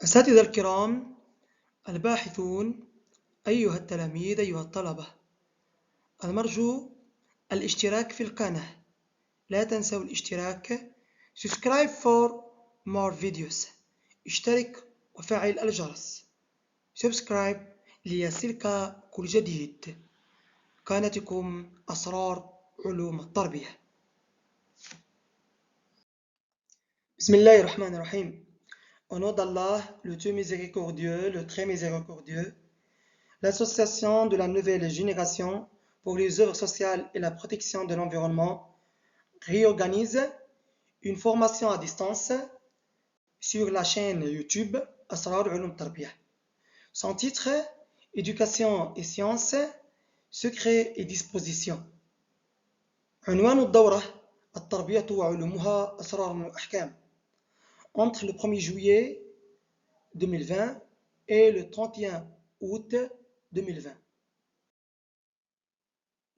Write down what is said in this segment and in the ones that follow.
أساتذة الكرام الباحثون، أيها التلاميذ، أيها الطلبة، المرجو الاشتراك في القناة. لا تنسوا الاشتراك. Subscribe for more videos. اشترك وفعل الجرس. Subscribe ليصلك كل جديد. قناتكم أسرار علوم التربية. بسم الله الرحمن الرحيم. Au nom d'Allah, le Dieu miséricordieux, le très miséricordieux, l'Association de la nouvelle génération pour les œuvres sociales et la protection de l'environnement réorganise une formation à distance sur la chaîne YouTube Asrar Ulum Tarbiyah. Son titre, Éducation et sciences, secrets et dispositions. عنوان الدورة التربية وعلومها أسرار وأحكام. Entre le 1er juillet 2020 et le 31 août 2020.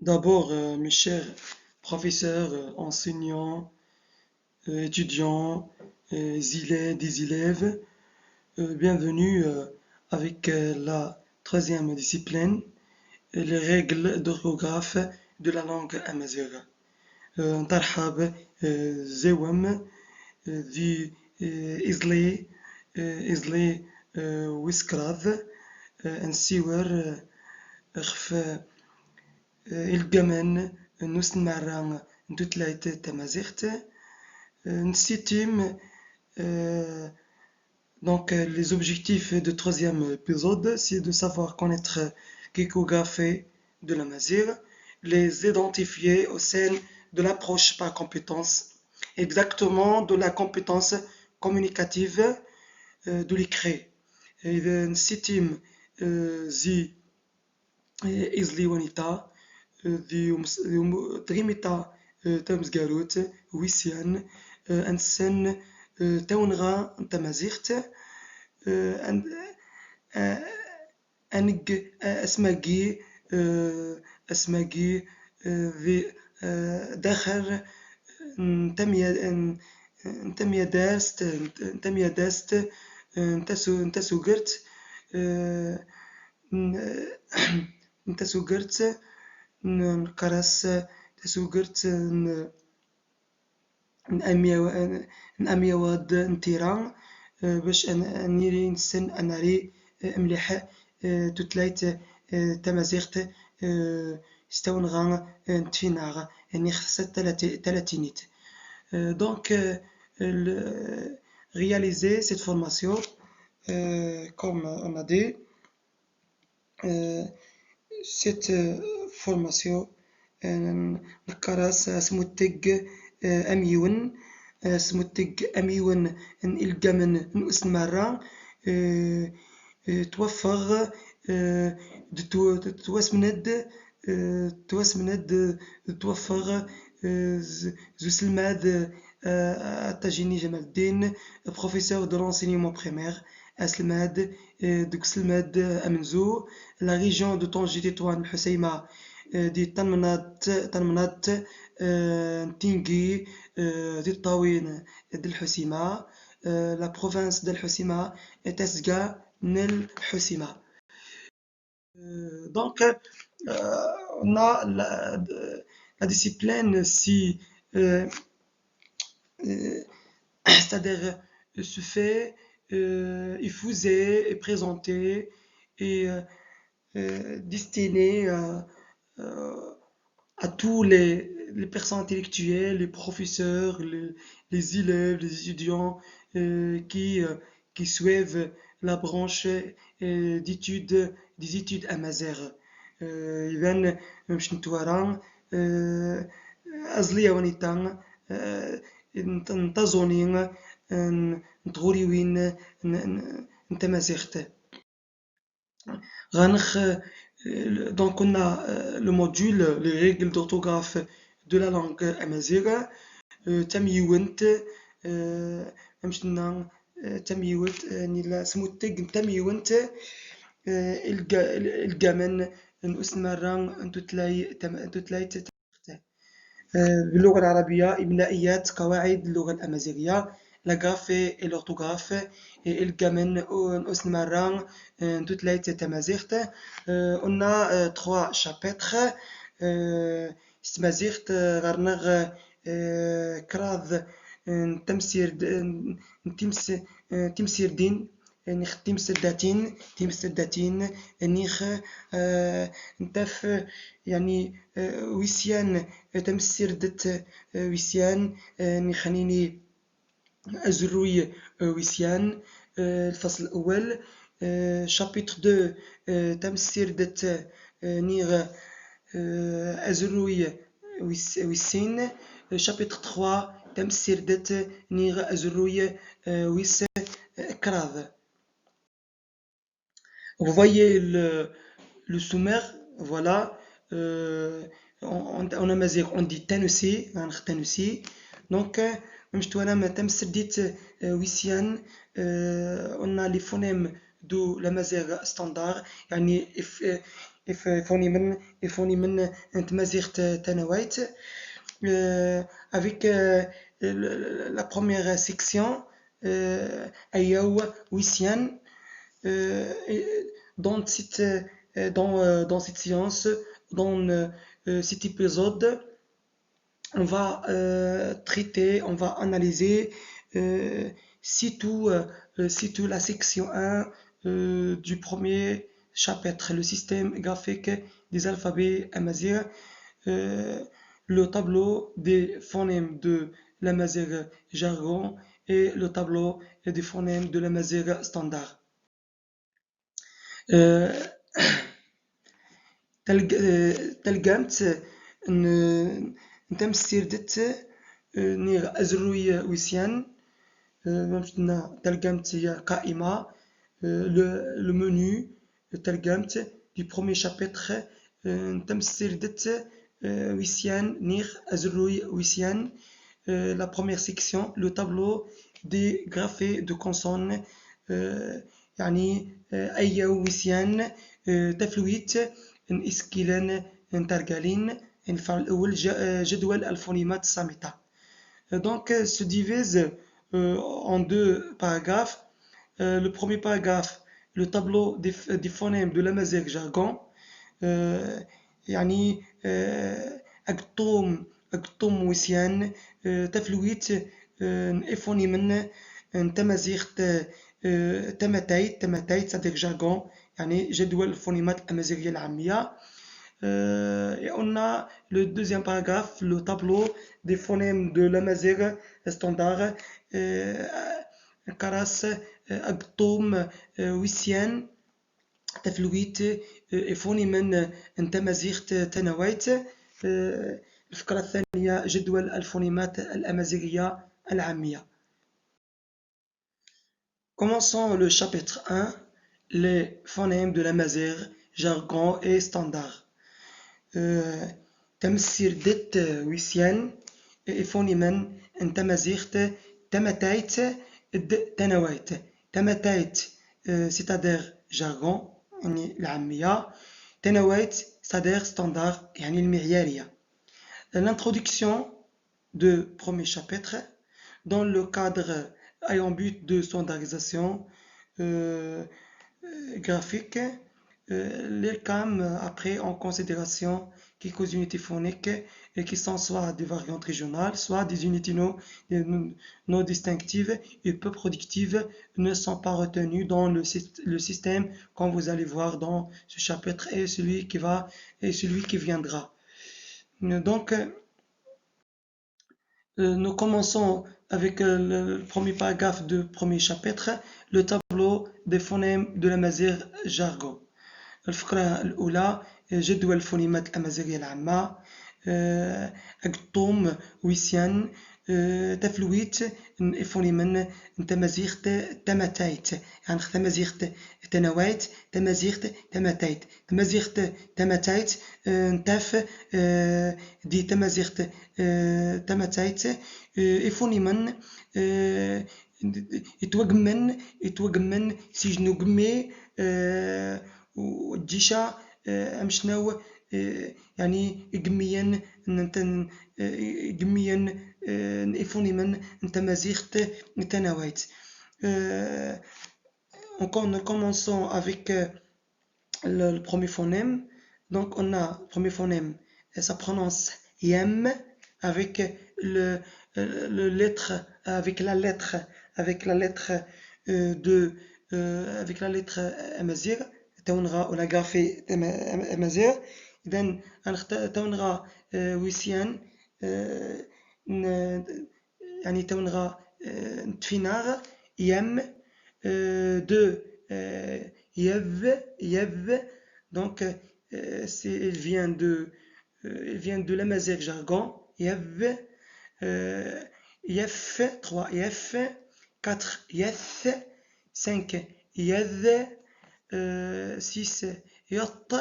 D'abord, mes chers professeurs, enseignants, étudiants, des élèves, bienvenue avec la troisième discipline, les règles d'orthographe de la langue amazigha. نترحب زوم ذي إزلي ويسكراذ نسيور خف الجمن نسمع نتلايت تمازيغت نسيتيم. Donc les objectifs du troisième épisode, c'est de savoir connaître quelques de la Mazir, les identifier au sein de l'approche par compétence, exactement de la compétence communicative de l'écrit. نسيتيم زي إزلي ونيتا ذي تغيمتا تمزغاروت ويسيان أنسن تونغا تمازيغت أنج أسماجي ذي داخل نتميا داست نتسو قرت نكرس تسوقرت نأمي واد نتيران باش نيري نسن أناري مليح تتلايت تمازيغت ستونغان نتفيناغ يعني خصت تلاتينيت. Donc réaliser cette formation comme on a dit, cette formation نكرس سموتج أميون سموتج أميون الجمن نقص مرة توفر توسمند توفر زوسلماد التاجيني جمال الدين professeur de l'enseignement primaire أسلماد دوكسلماد أمنزو la région de Tanger Tétouan Husseima دي تنمنات تينجي دي الطاوين دي الحسيمة la province de الحسيمة تسقى نل حسيمة. Donc on a la discipline si c'est-à-dire se fait effuser et présenter et destiné à tous les personnes intellectuelles, les professeurs, les élèves, les étudiants qui suivent la branche d'études des études amazigh. إذن باش نتورا أزلية ونيتان نتظنين نتغوريوين نتمازيغت. Donc on a le module les règles d'orthographe de la langue amazigh. تميونت مشنا تميونت يعني سموتج تميونت الجمن نسمران تتلاي باللغة العربية إملائيات قواعد اللغة الأمازيغية la graphie et l'orthographe الجمن أسنمران toutes les تمازيغت. On a trois chapitres. تمازيغت غرنغ كراذ تمسير دين نخ تمسر داتين نيخ نتف يعني ويسيان تمسير دت ويسيان نخنيني أزروي ويسيان. الفصل الأول شابيتر 2 تمسير دت نيغ أزروي ويسين. شابيتر 3 تمسير دت نيغ أزروي ويس كراذ. Vous voyez le sommaire, voilà. On a mazir, on dit Tennessee. Donc, on a les phonèmes de la mazir standard. يعني phonèmes mazir tanawait. Avec la première section, ayaw wisian. Dans cette séance, dans cet épisode, on va traiter, on va analyser surtout la section 1 du premier chapitre, le système graphique des alphabets amazigh, le tableau des phonèmes de l'amazigh jargon et le tableau des phonèmes de l'amazigh standard. تلقمت نتمسير دت نيغ أزروي ويسيان. تلقمت هي قائمة le menu تلقمت du premier chapitre. نتمسير دت ويسيان نيغ أزروي ويسيان. La première section, le tableau des graphées de consonnes. يعني أي ويسيان تفلويت إسكيلان ترجالين الفعل الأول جدول الفونيمات الصامتة. Donc se divise en deux paragraphes. Le premier paragraphe, le tableau des phonèmes de l'amazigh jargon. يعني أكتوم ويسيان تفلويت إفونيمن تمازيغ تماتيت c'est-à-dire jargon. يعني جدول الفونيمات الأمازيغية العامية. Et on a le deuxième paragraphe, le tableau des phonèmes de l'amazigh standard. كراس أكتوم ويسيان تفلويت إفونيمن تمازيغ تنويت. الفقرة الثانية جدول الفونيمات الأمازيغية العامية. Commençons le chapitre 1, les phonèmes de l'amazigh, jargon et standard. تمسير دت ويسيان إفونيمن تمازيغ تماتيت تنويت. تماتيت c'est-à-dire jargon يعني العامية. تنويت c'est-à-dire standard يعني المعيارية. L'introduction du premier chapitre dans le cadre ayant but de standardisation graphique. L'IRCAM a pris en considération quelques unités phoniques qui sont soit des variantes régionales, soit des unités non distinctives et peu productives, ne sont pas retenues dans le système, comme vous allez voir dans ce chapitre et celui qui viendra. Donc, nous commençons avec le premier paragraphe du premier chapitre, le tableau des phonèmes de l'amazigh jargon. الفقرة الأولى جدول الفونيمات الأمازيغية العامة. أكتوم ويسيان تفلويت فونيمن تمازيغ تماتيت. يعني تمازيغ تنويت تمازيغ تماتيت. تمازيغ تماتيت نتاف دي تمازيغ تماتيت إفونيمن يتوجمن سيجنو جمي والجيشة أمشناو يعني جميا إفونيما تمازيغت تناويت. Nous commençons avec le premier phonème. Donc on a le premier phonème, ça prononce yem avec lettre, avec la lettre de avec la lettre amazigh. تونغا ولا غافي امازيغ. اذا تونغا ويسيان يعني تونغا تفيناغ يم de yev. Donc il vient de l'amazigh jargon. Yev, yef, 3 yef, 4 yeth, 5 yeth, 6 yot,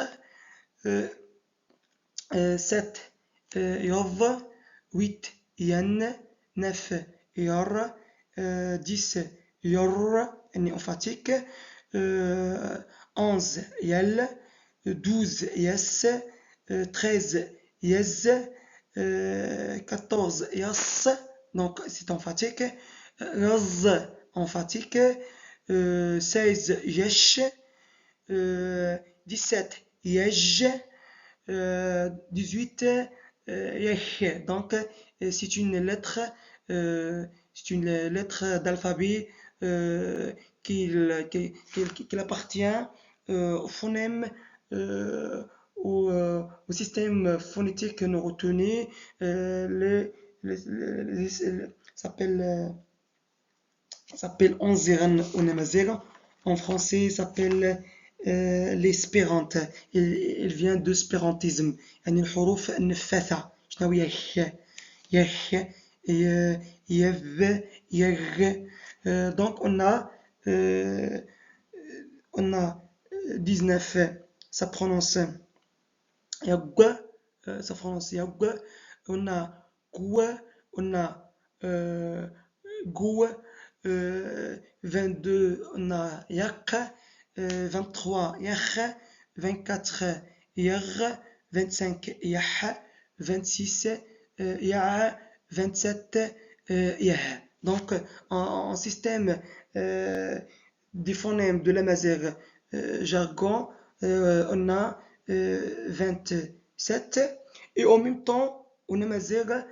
7 yov, 8 yen, 9 yor, 10 yor, emphatique, 11 yel, 12 yes, 13 yes, 14 yas, donc c'est emphatique, 15 emphatique, 16 yesh, 17 yej, 18 yeh. Donc c'est une lettre d'alphabet qui appartient au phonème, au système phonétique que nous retenons. S'appelle Onziran Onemazera. En français, il s'appelle l'espérante. Il vient d'espérantisme. يعني الحروف النفاثة. شنو هي يخ يذ يغ. Donc on a 19, ça prononce yagwa, ça prononce yagwa. On a gwa, on a gwa. 22 on a yak, 23 yach, 24 yagh, 25 yah, 26 yah, 27 yah. Donc en système des phonèmes de l'amazigh jargon, on a 27, et en même temps en amazigh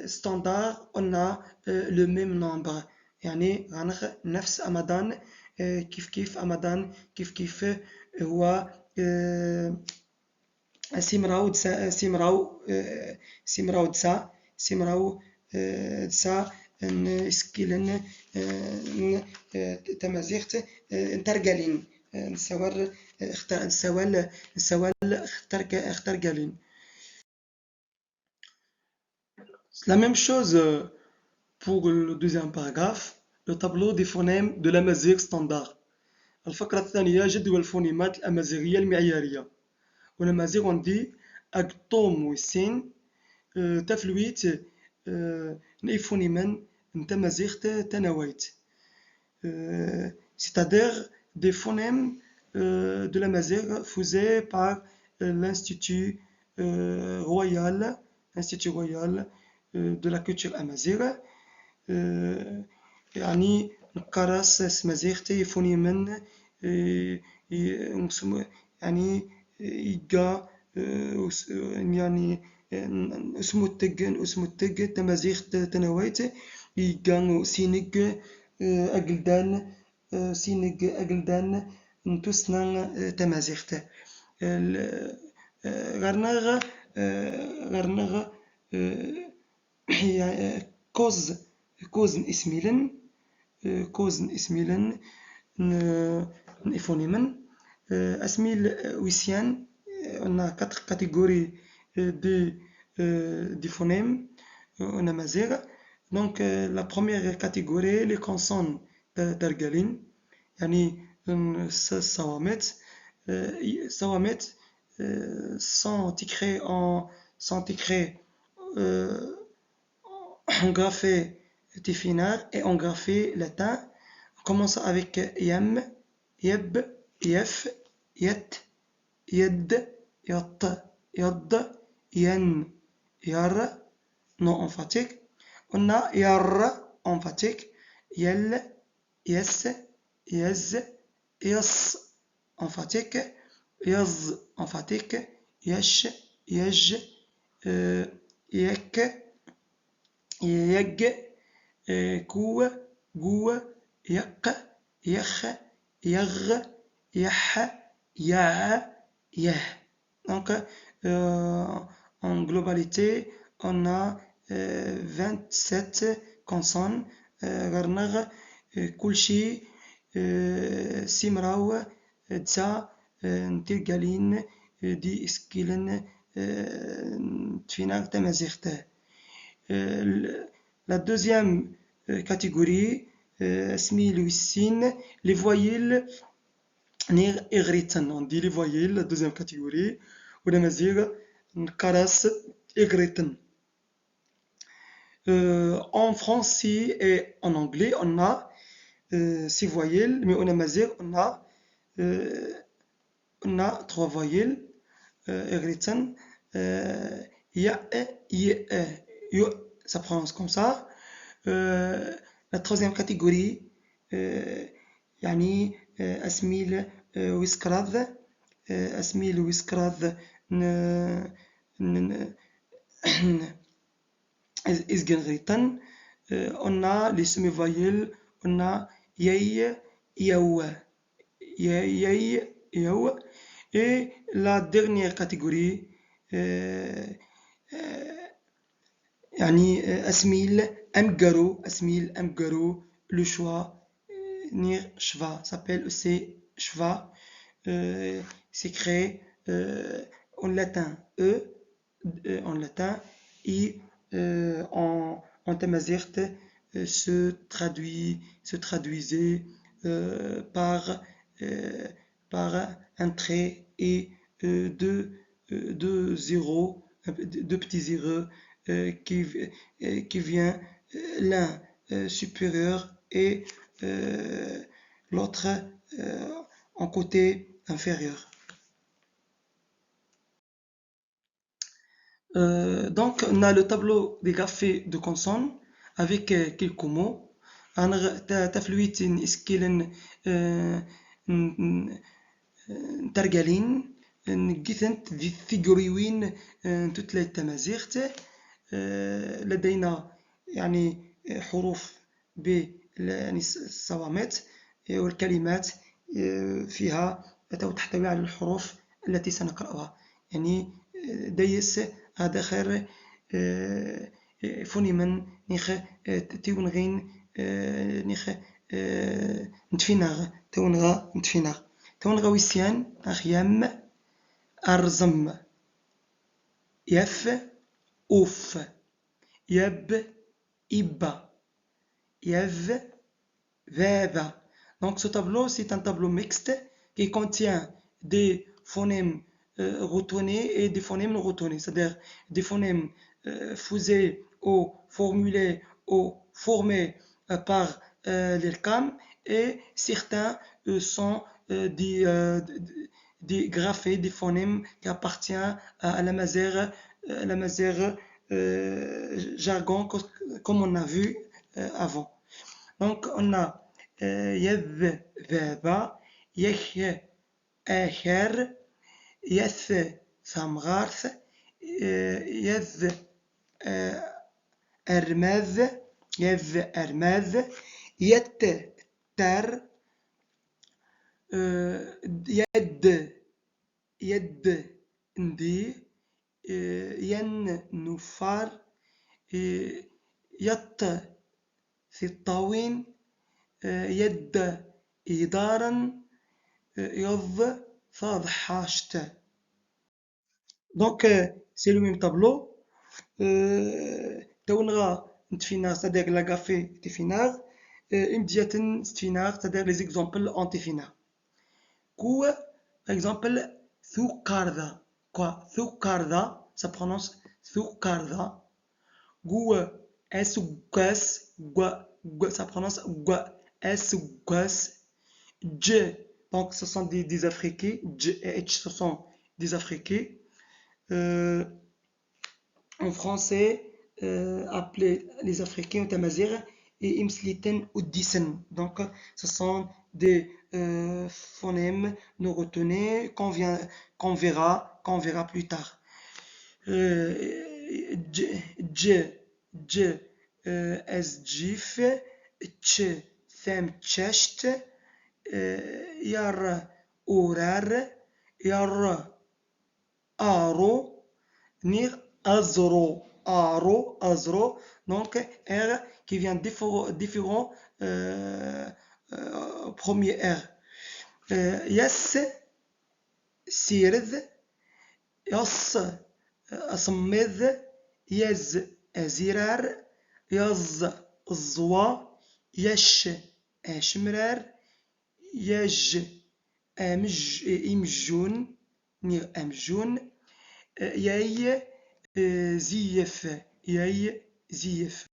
standard on a le même nombre. يعني غنغ نفس أمدان كيف أمدان كيف هو سيمراو دسا اسكيلن تمازيغت نترجلين نسوال اخترجلين. La même chose pour le deuxième paragraphe, le tableau des phonèmes de l'amazigh standard. الفقرة الثانية جدول الفونيمات الأمازيغية المعيارية. والأمازيغ on dit أكتوم وسين تفلويت نيفونيمن نتمازيغت تناويت. C'est-à-dire des phonèmes de l'amazigh fusés par l'Institut royal de la culture amazigh. يعني نقرص سمازيغتي فونيمن يعني يجا يعني اسمو التج تمازيغت تناويت يجا سينج أجلدان سينج أجلدان نتوسنا تمازيغت. غرناغ كوزن اسميلن نيفونيمن اسميل ويسيان. On a 4 catégories de phonèmes en amazigh. Donc la première catégorie, les consonnes d'Argalin, يعني sawamet sont écrits en graphé tifinagh et en graphé latin. On commence avec yam, yeb, yef, yet, yed, yot, yod, yen, yar, non emphatique. On a yar emphatique, yel, yes, yes, yes emphatique, yaz emphatique, yesh, yej, yek, yeg, كو جو يق يخ يغ يح يع يه. Donc, en globalité, on a 27 consonnes. غرنغ كل شيء سيمراو تسا نتيجالين دي اسكيلن تفيناغ تمازيغته. La deuxième catégorie, les voyelles نير إغريتن. On dit les voyelles, la deuxième catégorie. ونمازيغ نكراس إغريتن. En français et en anglais, on a six voyelles, mais en amazigh, on a trois voyelles. Égritten, ya, ye, yo, ça prononce comme ça. La troisième catégorie, يعني أسميل ويسكراذ أسميل ويسكراذ إزجنغريتن. On a les semi-voyelles, on a yey, yaou, yey, yaou. Et la dernière catégorie, يعني أسميل أمجرو, le choix, nir shva, s'appelle aussi shva, c'est créé en latin en latin, et en tamazight se traduisait par un trait et deux zéros, deux petits zéros qui vient l'un supérieur et l'autre en côté inférieur. Donc, on a le tableau des graphés de consonnes avec quelques mots. تفلويت إسكيلن ترجلين نجثنت ذي الثجريوين تتلى التمازيغت. لدينا يعني حروف يعني الصوامت والكلمات فيها تحتوي على الحروف التي سنقرأها. يعني ديس هذا خير فونيمن نيخ تيونغين نيخ نتفيناغ تونغا ويسيان أخيام أرزم يف أوف يب إبا يف فابا. Donc ce tableau, c'est un tableau mixte qui contient des phonèmes rotonnés et des phonèmes non rotonnés, c'est-à-dire des phonèmes fusés ou formulés ou formés par l'IRCAM, et certains sont des graphés, des phonèmes qui appartiennent à la mazère jargon comme on a vu avant. Donc on a يذ ذابا يخ آخر يث ثمغارث يذ أرماذ يذ أرماذ يت تر يد ندي ين نفار يط ثطاوين يد إدارا يض فاضحاشت. Donc c'est le même tableau. تونغا نتفينار c'est-à-dire la gaffe تفينار imdiaten تفينار c'est-à-dire les exemples en تفينار. كو par exemple ثوكاردا quoi ثوكاردا ça prononce ثوكاردا. Gou esougas ça prononce gua esougas. Dj, donc ce sont des affriqués, Dj et H ce sont des affriqués. En français appelés les Africains Tamazir et Imsliten ou Dissen. Donc, ce sont des phonèmes non retenus qu'on verra plus tard. Dj, dj, esjif, tch, them, chest, yar, orar, yar, aro, nir, azro, aro, azro, donc R qui vient différent premier R. Yes, sird, yas, أصمذ يز أزرار يز الزوا يش أشمرار يج إمجون نير أمجون ياي زيف ياي زيف.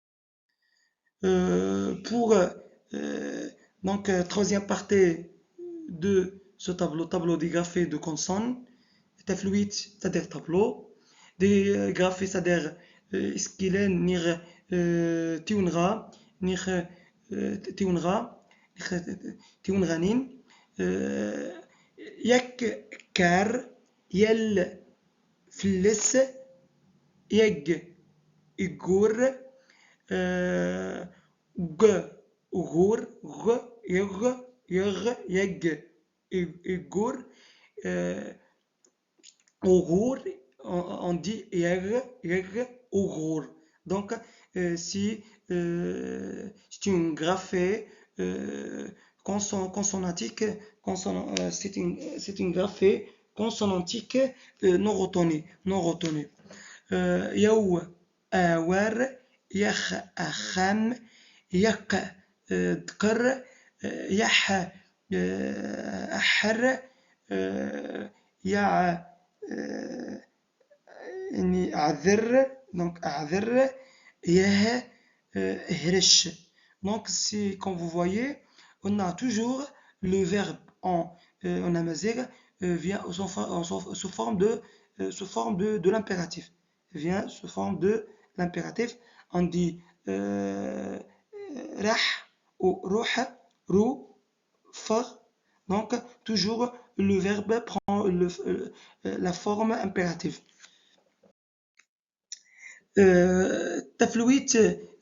Pour donc troisième partie de ce tableau digraphé de consonnes, تفلويت c'est-à-dire tableau, des graphés c'est-à-dire iskilen nir tiunra nir tiunra tiunranin yak kar yel flis yeg igur g ugur g yeg igur Ourour, on dit ourour. Donc, si c'est une graphée consonantique, c'est une graphée consonantique non retenue. Yaou, awar, yakh, akham, yak, dkar, yah, ahar, ya. عذر donc عذر يه هرش. Donc si quand vous voyez on a toujours le verbe en amazigh vient sous forme de l'impératif, vient sous forme de l'impératif. On dit rah ou ruh, rou, far. Donc toujours le verbe prend la forme impérative. Taflouit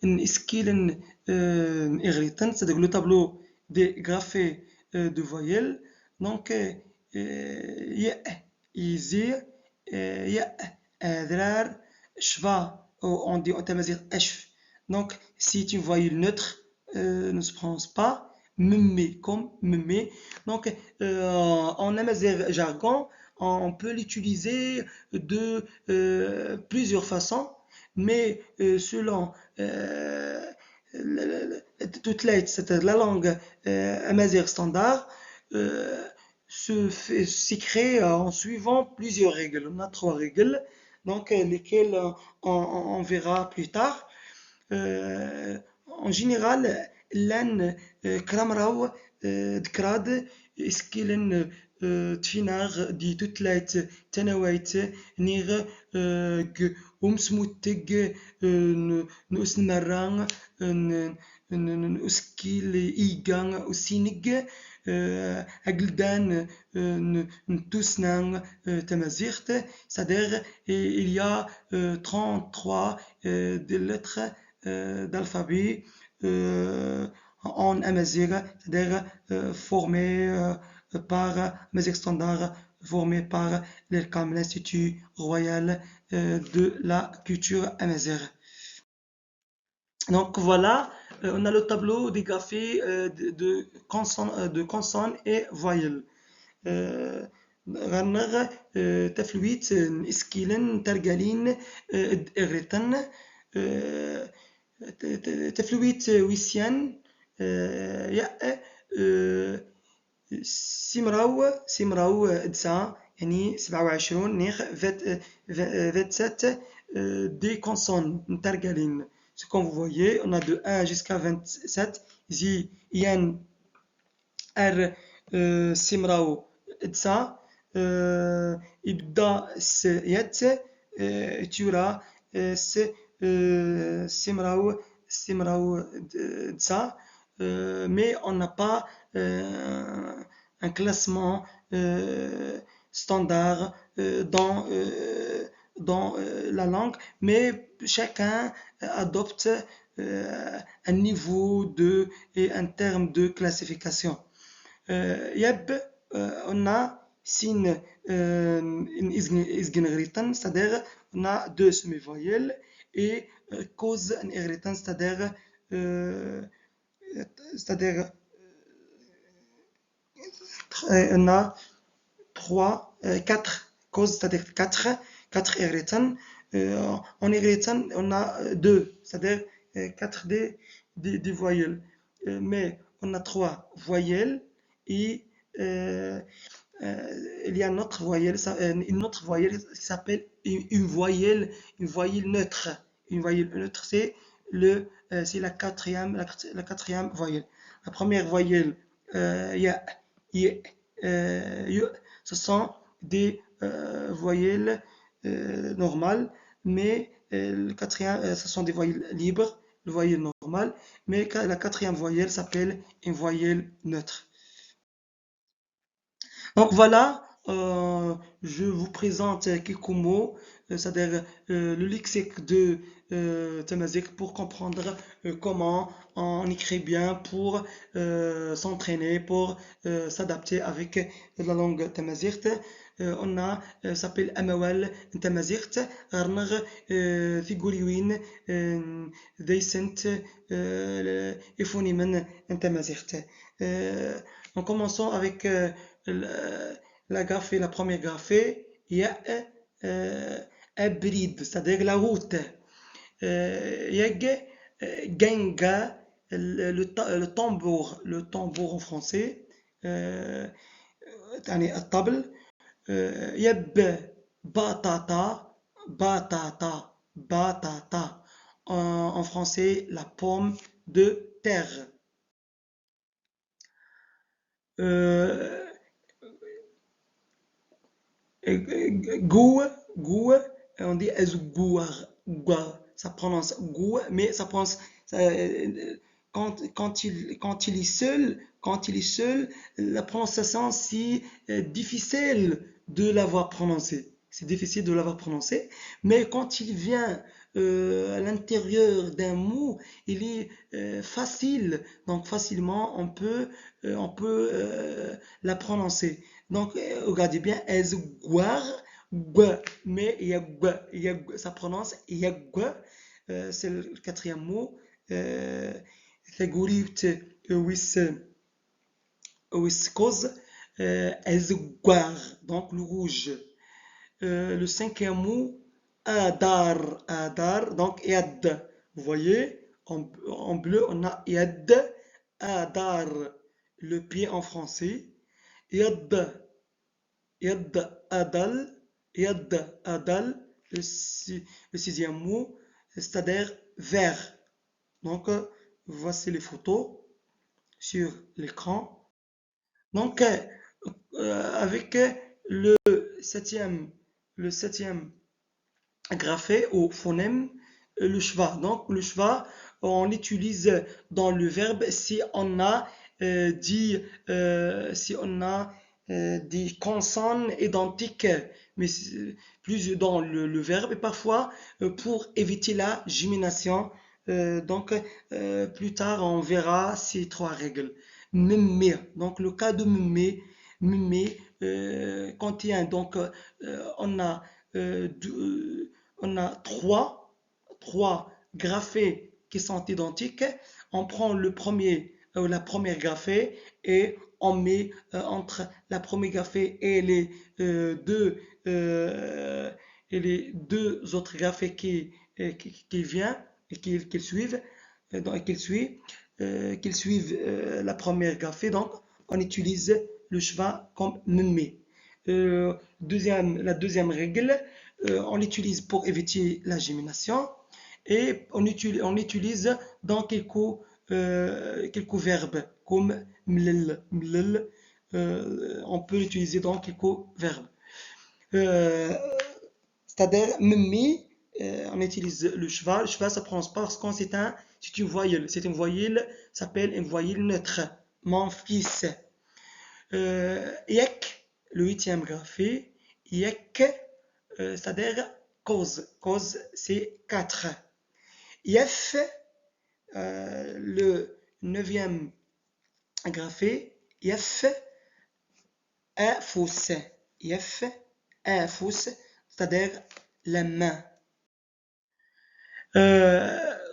iskilen irritant, c'est-à-dire le tableau des graphés de voyelles. Donc ya, izi, ya, adrar, shva, on dit en tamazigh ashf. Donc si tu voyelle neutre ne se prononce pas mummi comme mummi. Donc en amazigh jargon on peut l'utiliser de plusieurs façons, mais selon toute c'est-à-dire la langue amazigh standard, s'écrit en suivant plusieurs règles. On a 3 règles, donc lesquelles on verra plus tard. En général, l'an kramraw دكراد اسكيلن تفيناغ دي توتلايت تناويت نيغ ومسموتك نوس مران نوسكيل إيغان وسينيغ أجلدان نتوسنان تمازيغت. C'est-à-dire il y a 33 des lettres d'alphabet en amazigh, c'est-à-dire formé par amazigh standard, formé par l'IRCAM, l'Institut Royal de la Culture Amazigh. Donc voilà, on a le tableau des graphées de consonnes et voyelles. غنغ تفلويت اسكيلن ترجالين إغريتن تفلويت ويسيان يا سمراو دسا يعني 27 نيخ فات 7 دي كونسون نترجالين. Ce qu'on vous voyez, on a de 1 jusqu'à 27. Ici, Yann R Simrao Tsa Ibda Syet Tura S Simrao, Simrao Dsa, mais on n'a pas un classement standard dans la langue, mais chacun adopte un niveau et un terme de classification. يب on a sin isgeneritan, c'est-à-dire on a deux semi-voyelles et cause inhéritant, c'est-à-dire on a quatre causes, c'est-à-dire quatre héritages. En héritant, on a deux, c'est-à-dire quatre des voyelles. Mais on a trois voyelles et euh, il y a une autre voyelle qui s'appelle une voyelle neutre. Une voyelle neutre, c'est la quatrième voyelle. La première voyelle, ya, y, y, ce sont des voyelles normales, mais le quatrième, ce sont des voyelles libres, le voyelle normale, mais la quatrième voyelle s'appelle une voyelle neutre. Donc voilà, je vous présente quelques mots, c'est-à-dire le lexique de Tamazight pour comprendre comment on écrit bien pour s'entraîner, pour s'adapter avec la langue Tamazight. On a s'appelle Amawal Tamazight, Arnag Figuriwin, Decent, Ephonimen Tamazight. En commençant avec la graphée, la première graphée, il y a bride, c'est-à-dire la route. Il y a genga, le tambour en français, يعني الطبل. يب batata, batata, batata. En français, la pomme de terre. Euh, Goût, goût, on dit esgouar, ça prononce goût, mais ça prononce quand il est seul, la prononciation c'est difficile de l'avoir prononcé. C'est difficile de l'avoir prononcé, mais quand il vient à l'intérieur d'un mot, il est facile, donc facilement on peut la prononcer. Donc regardez bien, esguar, mais ça prononce yagua, c'est le quatrième mot. Figurite with cause, esguar, donc le rouge. Le cinquième mot, adar, donc yad. Vous voyez, en bleu, on a yad, adar, le pied en français. Yad, yad, adal, yad, adal, le sixième mot, c'est-à-dire vert. Donc, voici les photos sur l'écran. Donc, avec le septième, le septième graphé au phonème, le schwa. Donc, le schwa, on l'utilise dans le verbe si on a des consonnes identiques, mais plus dans le verbe et parfois pour éviter la gémination. Donc, plus tard, on verra ces trois règles. Mémé. Donc, le cas de mémé contient, donc, on a, on a trois graphées qui sont identiques. On prend la première graphée et on met entre la première graphée et les deux autres graphées qui viennent et qui suivent, la première graphée. Donc, on utilise le schwa comme mémé. La deuxième règle, on l'utilise pour éviter la gémination et on l'utilise dans quelques verbes comme mlel, on peut l'utiliser dans quelques verbes. C'est-à-dire mimi, on utilise le cheval. Le cheval, ça prononce pas parce que c'est une voyelle. C'est une voyelle, s'appelle une voyelle neutre. Mon fils. Yek, le huitième graphé. Yek, c'est-à-dire cause. Cause, c'est 4. Yef, le neuvième graphé. Yef, fous. Yef, fous, c'est-à-dire la main.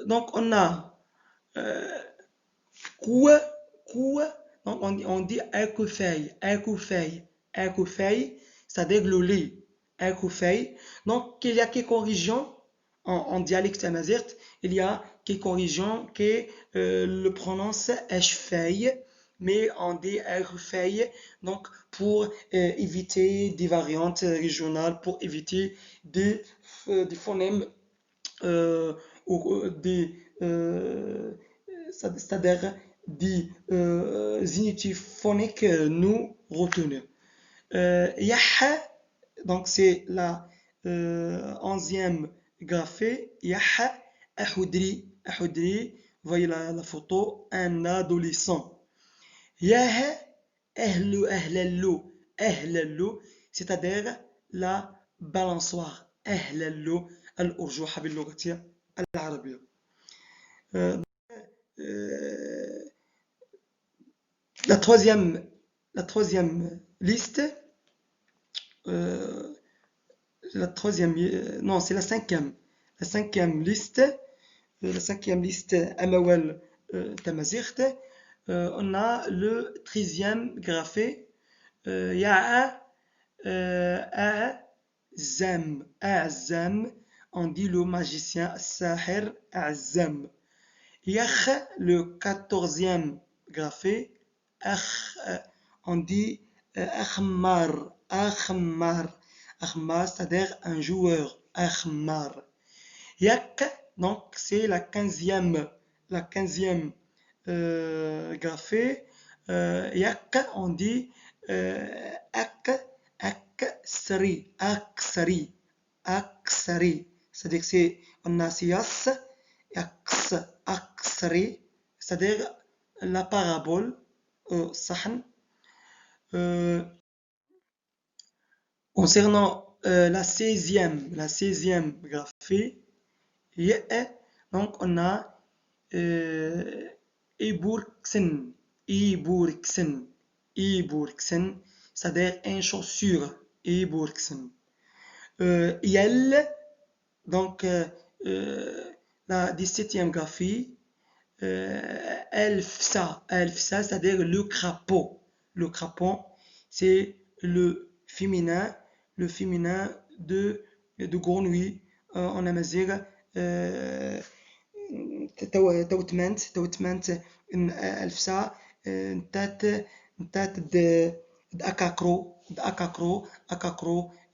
Donc on a quoi, donc on dit écoufeuille, c'est-à-dire le lit, écoufeuille. Donc il y a quelques régions en dialecte amazigh, il y a quelques régions qui le prononcent échefeuille, mais on dit écoufeuille, donc pour éviter des variantes régionales, pour éviter des phonèmes ou c'est-à-dire des infinitifs phoniques nous retenus. Yah, donc c'est la 11e graphée. Yah, ahoudri, voyez la photo, un adolescent. Yah, ahlallo, c'est-à-dire la balançoire. Ahlallo, الأرجوحة باللغة العربية. La troisième liste, non, c'est la cinquième liste, Amawal Tamazight, on a le 13e graphé, Ya'a, Azam, on dit le magicien Sahir Azam. Yakh, le 14e graphé, on dit Akhmar, c'est-à-dire un joueur, Akhmar. Yak, donc c'est la 15e graphé. Yak, on dit Aksari, c'est-à-dire que on a Siyas, Aksari, c'est-à-dire la parabole, Sahn. Concernant la 16e graphée, donc on a Iburksen, c'est-à-dire une chaussure, Iburksen. Yel, donc la 17e graphie, Elfsa, c'est-à-dire le crapaud. Le crapaud, c'est le féminin de grenouille en amazigh. توتمنت الفسا نتات اكاكرو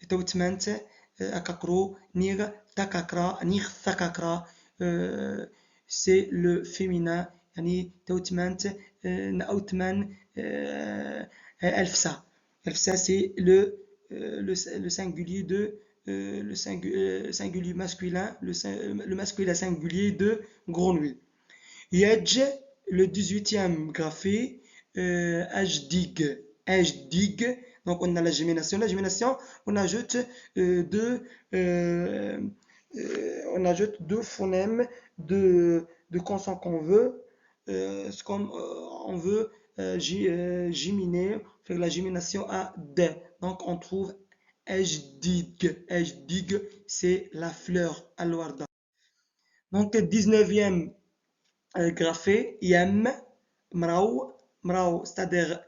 توتمنت اكاكرو نيغ ثكاكرا c'est le féminin يعني توتمنت نأوتمن الفسا c'est le singulier de le singulier masculin, le masculin singulier de grenouille. Yedj, le 18e graphé, Ajdig, donc on a la gémination. La gémination, on ajoute deux phonèmes de consonnes qu'on veut, comme on veut géminer, faire la gémination à D. Donc on trouve Ajdig, c'est la fleur al-warda. Donc 19e graphé, Yam, Mrao, c'est-à-dire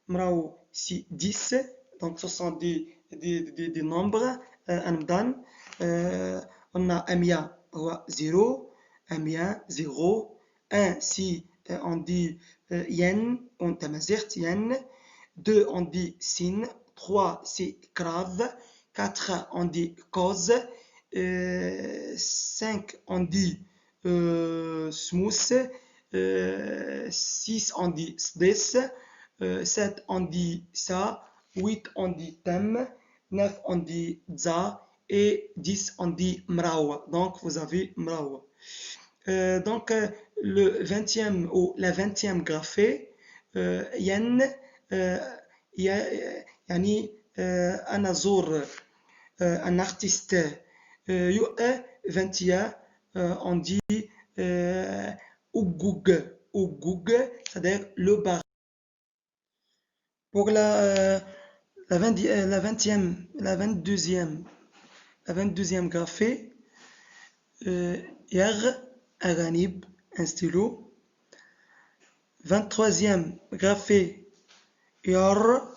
Mrao, c'est 10, donc ce sont des nombres, Anmdan. On a Amia, 0, Amia, 0, 1, si on dit Yen, on tamazirt, Yen, 2, on dit Sin, 3, c'est Krav, 4, on dit Cause, 5, on dit Smooth, 6, on dit Sdes, 7, on dit Sa, 8, on dit Tem, 9, on dit Za, et 10 on dit mrawa. Donc vous avez mrawa. Donc le 20e ou la 20e graphée ين يعني أنا زور un artiste يؤ 20 on dit Ougoug, Ougoug, c'est-à-dire le bar. Pour la 20e, la 22e, la 22e graphée, Yar, Aranib, un stylo. 23e graphée, Yar,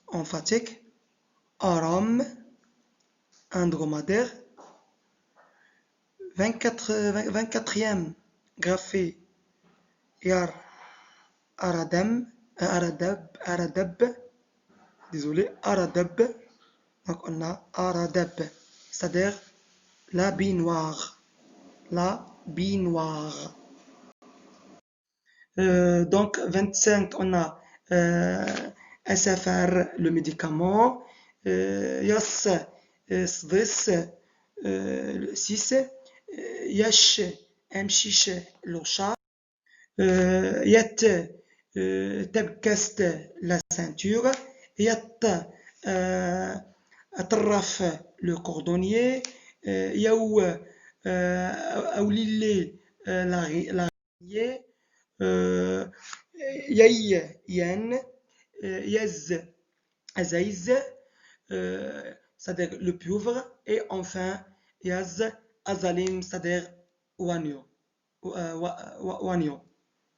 emphatique. Aram, un dromadaire. 24e graphée, Yar, Aradam, Aradab, désolé, Aradab. Donc on a Aradab, c'est-à-dire l'habit noir. L'habit noir. Donc 25, on a SFR, le médicament. Yas, Sdis, 6. Yash, Mchiche, le chat. Yat, Tabkast, la ceinture. Yat, Atraf, le cordonnier. Yaou, Aoulilé, l'araignée. Yaï, Yen. Yaz, Azaïz, c'est-à-dire le pieuvre. Et enfin, Yaz, Azalim, c'est-à-dire oignon. Oignon.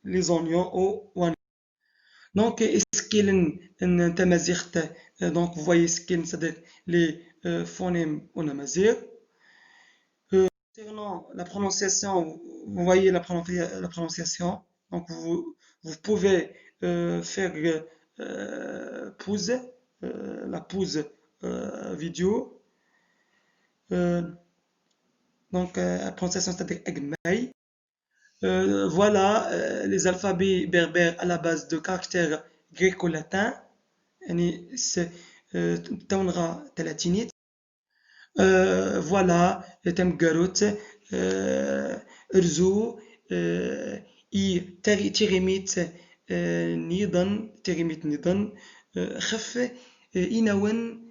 Les oignons au oignon. Donc, est-ce qu'il y a un tamazirt? Donc, vous voyez ce qu'il c'est-à-dire les phonèmes au namazir. Concernant la prononciation, vous voyez la prononciation. Donc, vous pouvez faire pause, la pause vidéo. Donc, la prononciation, c'est-à-dire Agmay. Voilà les alphabets berbères à la base de caractères gréco-latins. يعني تونغا تلاتينيت. Voilà تم جاروت ارزو اي تيريميت نيضن خف إناون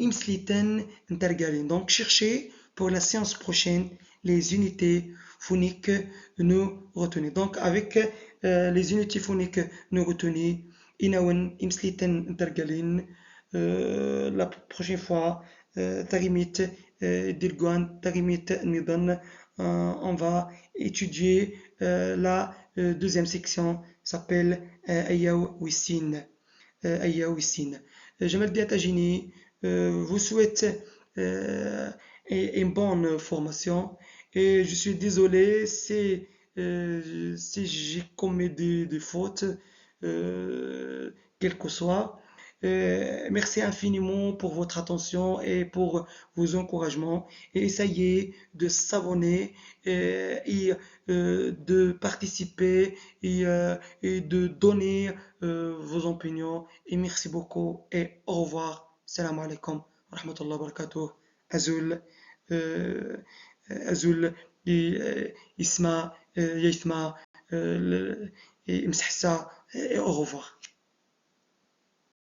إمسليتن نترجالين. Donc cherchez pour la séance prochaine les unités phoniques nous retenez. Donc avec les unités phoniques nous retenez إناون إمسليتن نترجالين. La prochaine fois Tarimit Dirguan Tarimit Nidan. On va étudier la deuxième section s'appelle Ayaw Wissin. Ayaw Wissin. Jamal Biatagini vous souhaite une bonne formation et je suis désolé si j'ai commis des fautes, quelles que soient. Merci infiniment pour votre attention et pour vos encouragements. Et essayez de s'abonner et de participer et de donner vos opinions. Et merci beaucoup et au revoir. Salam alaikum wa rahmatullahi wa barakatuh. Azul, Azul, Isma, Yaithma, et Msahsa, et au revoir.